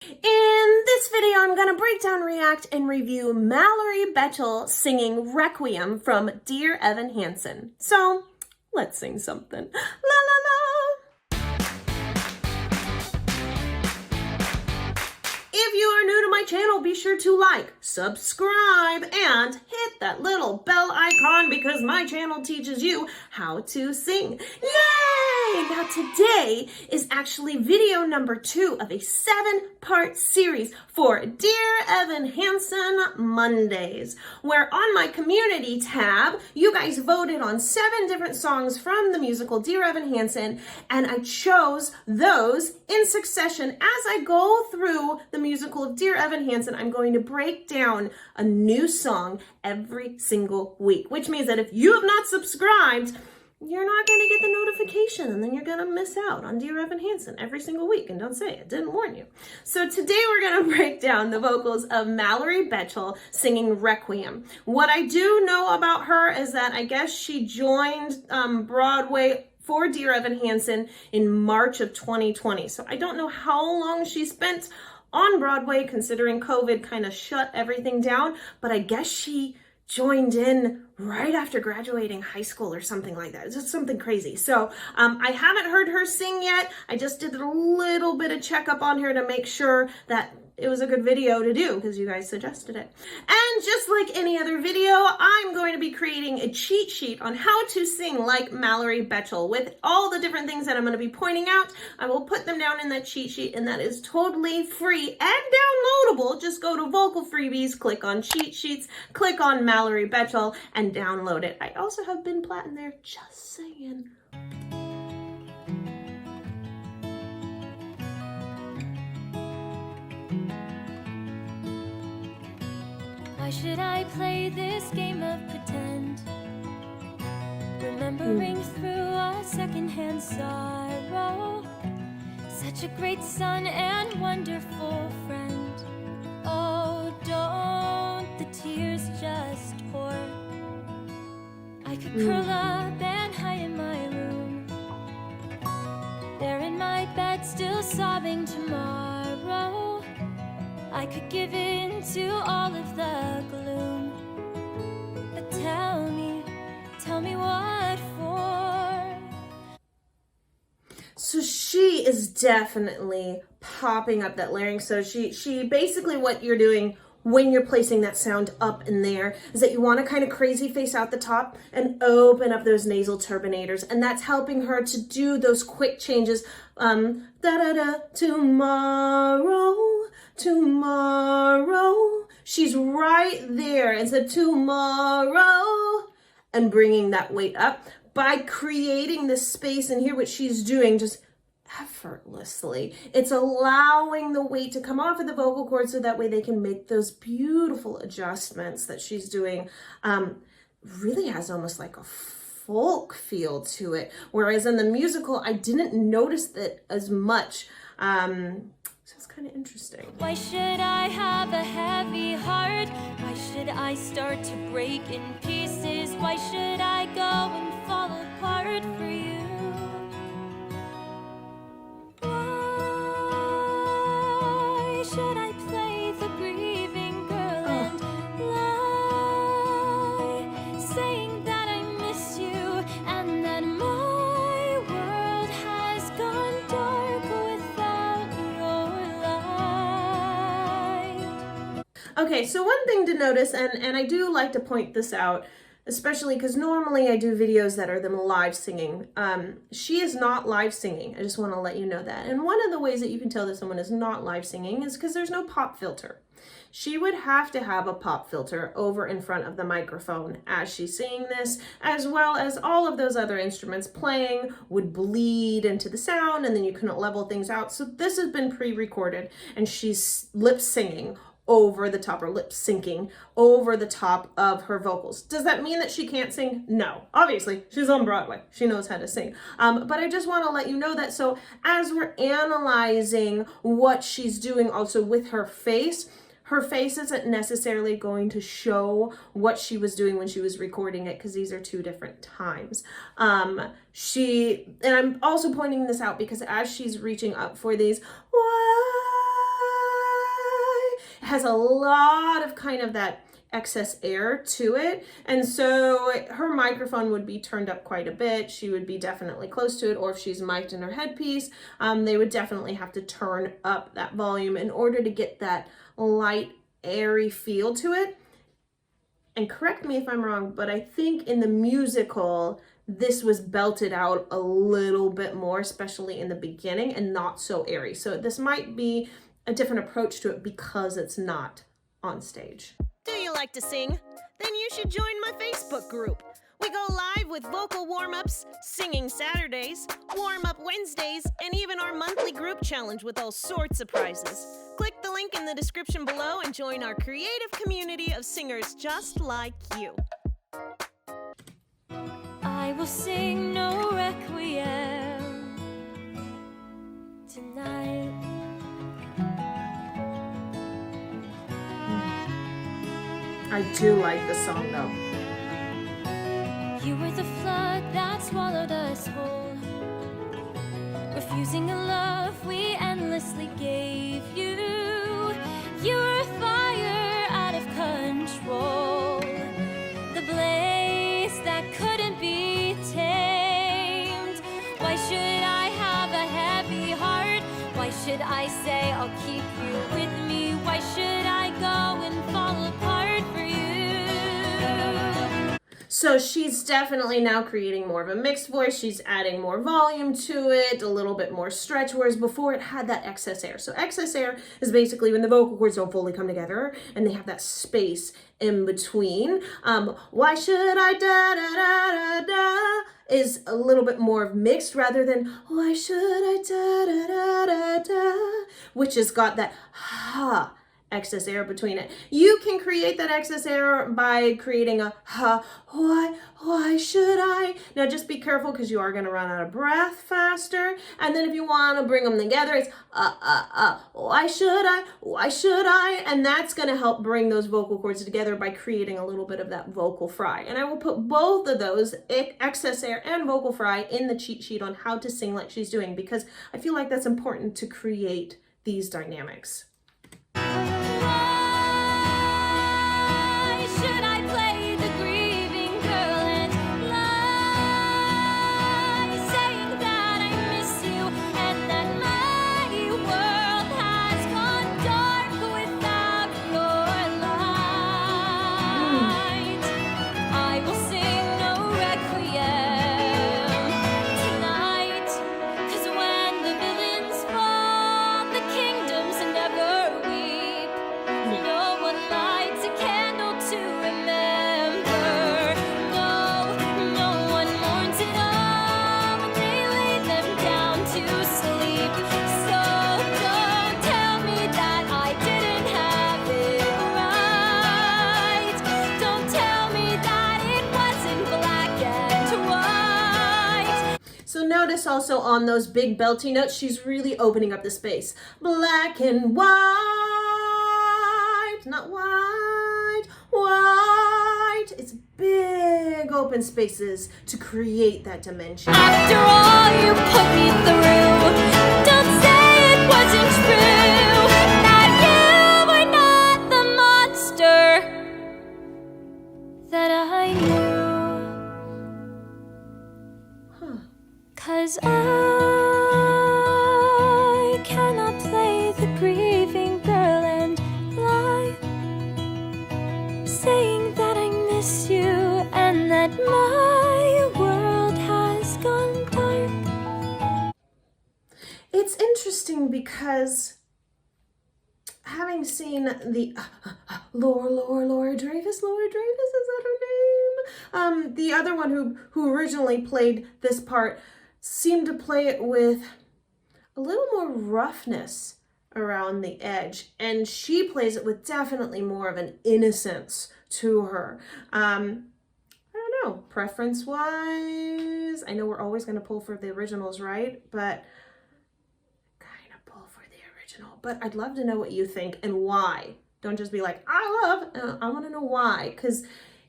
In this video, I'm going to break down, react, and review Mallory Betchel singing Requiem from Dear Evan Hansen. So, let's sing something. La la la! If you are new to my channel, be sure to like, subscribe, and hit that little bell icon because my channel teaches you how to sing. Yay! Now today is actually video number 2 of a 7-part series for Dear Evan Hansen Mondays, where on my community tab, you guys voted on 7 different songs from the musical Dear Evan Hansen, and I chose those in succession. As I go through the musical of Dear Evan Hansen, I'm going to break down a new song every single week, which means that if you have not subscribed, you're not going to get the notification, and then you're going to miss out on Dear Evan Hansen every single week. And don't say it didn't warn you. So today we're going to break down the vocals of Mallory Betchel singing Requiem. What I do know about her is that I guess she joined Broadway for Dear Evan Hansen in March of 2020. So I don't know how long she spent on Broadway, considering COVID kind of shut everything down, but I guess she joined in right after graduating high school or something like that. It's just something crazy. So I haven't heard her sing yet. I just did a little bit of checkup on her to make sure that it was a good video to do because you guys suggested it. And just like any other video, I'm going to be creating a cheat sheet on how to sing like Mallory Betchel with all the different things that I'm going to be pointing out. I will put them down in that cheat sheet, and that is totally free and downloadable. Just go to Vocal Freebies, click on cheat sheets, click on Mallory Betchel, and download it. I also have Ben Platt in there, just saying. Why should I play this game of pretend? Remembering through a secondhand sorrow, such a great son and wonderful friend. Oh, don't the tears just pour? I could curl up and hide in my room, there in my bed still sobbing tomorrow. I could give in to all of the gloom, but tell me what for? So she is definitely popping up that larynx. So she basically, what you're doing when you're placing that sound up in there is that you want to kind of crazy face out the top and open up those nasal turbinators, and that's helping her to do those quick changes. Da da da, tomorrow. She's right there instead of tomorrow, and bringing that weight up by creating this space in here, which she's doing just effortlessly. It's allowing the weight to come off of the vocal cords so that way they can make those beautiful adjustments that she's doing. Really has almost like a folk feel to it, whereas in the musical I didn't notice that as much. So it's kind of interesting. Why should I have a heavy heart? Why should I start to break in pieces? Why should I go and fall apart for you? Why should I play the grieving girl and lie, saying that I miss you and that my world has gone dark without your light? Okay, so one thing to notice, and I do like to point this out, especially because normally I do videos that are them live singing. She is not live singing. I just want to let you know that. And one of the ways that you can tell that someone is not live singing is because there's no pop filter. She would have to have a pop filter over in front of the microphone as she's singing this, as well as all of those other instruments playing would bleed into the sound, and then you couldn't level things out. So this has been pre-recorded, and she's lip singing over the top, or lip syncing over the top of her vocals. Does that mean that she can't sing? No. Obviously, she's on Broadway. She knows how to sing. But I just want to let you know that, so as we're analyzing what she's doing also with her face isn't necessarily going to show what she was doing when she was recording it, because these are 2 different times. And I'm also pointing this out because as she's reaching up for these, has a lot of kind of that excess air to it, and so her microphone would be turned up quite a bit. She would be definitely close to it, or if she's mic'd in her headpiece, they would definitely have to turn up that volume in order to get that light, airy feel to it. And correct me if I'm wrong, but I think in the musical, this was belted out a little bit more, especially in the beginning, and not so airy. So this might be a different approach to it because it's not on stage. Do you like to sing? Then you should join my Facebook group. We go live with vocal warm-ups, singing Saturdays, warm-up Wednesdays, and even our monthly group challenge with all sorts of prizes. Click the link in the description below and join our creative community of singers just like you. I will sing no requiem tonight. I do like the song though. You were the flood that swallowed us whole, refusing a love we endlessly gave you. You were fire out of control, the blaze that couldn't be tamed. Why should I have a heavy heart? Why should I say I'll keep you with me? Why should I go and fall apart for you? So she's definitely now creating more of a mixed voice. She's adding more volume to it, a little bit more stretch, whereas before it had that excess air. So excess air is basically when the vocal cords don't fully come together and they have that space in between. Why should I da da da da da is a little bit more of mixed rather than why should I da da da da da, which has got that ha excess air between it. You can create that excess air by creating a ha, why should I? Now just be careful because you are going to run out of breath faster. And then if you want to bring them together, it's why should I? And that's going to help bring those vocal cords together by creating a little bit of that vocal fry. And I will put both of those, excess air and vocal fry, in the cheat sheet on how to sing like she's doing, because I feel like that's important to create these dynamics. Why should I play the grieving girl and lie, saying that I miss you and that my world has gone dark without your light? I will sing no requiem tonight, 'cause when the villains fall, the kingdoms never weep. No one lights a candle to remember. No one mourns it all when they lay them down to sleep. So don't tell me that I didn't have it right. Don't tell me that it wasn't black and white. So notice also on those big belty notes, she's really opening up the space. Black and white, not white, white. It's big open spaces to create that dimension. After all you put me through, don't say it wasn't true, that you were not the monster that I knew. 'Cause I cannot play the grieving girl and lie, saying that I miss you and that my world has gone dark. It's interesting because having seen the Laura Dreyfus, is that her name? The other one who originally played this part seemed to play it with a little more roughness around the edge, and she plays it with definitely more of an innocence to her. I don't know, preference wise, I know we're always going to pull for the originals, right? But kind of pull for the original. But I'd love to know what you think and why. Don't just be like, I want to know why, because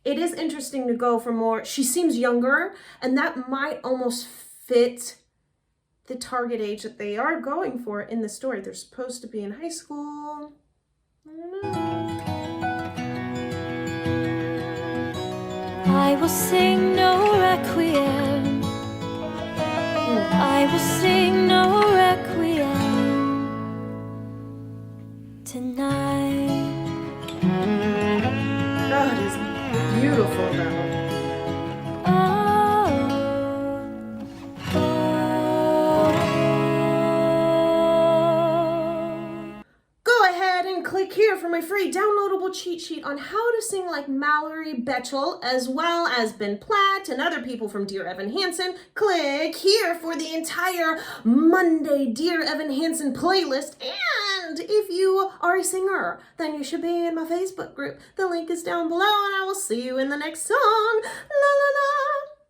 it is interesting to go for more. She seems younger, and that might almost fit the target age that they are going for in the story. They're supposed to be in high school. I will sing no requiem. I will sing no requiem tonight. Oh, it is beautiful though. Go ahead and click here for my free downloadable cheat sheet on how to sing like Mallory Betchel, as well as Ben Platt and other people from Dear Evan Hansen. Click here for the entire Monday Dear Evan Hansen playlist. And if you are a singer, then you should be in my Facebook group. The link is down below, and I will see you in the next song. La la la.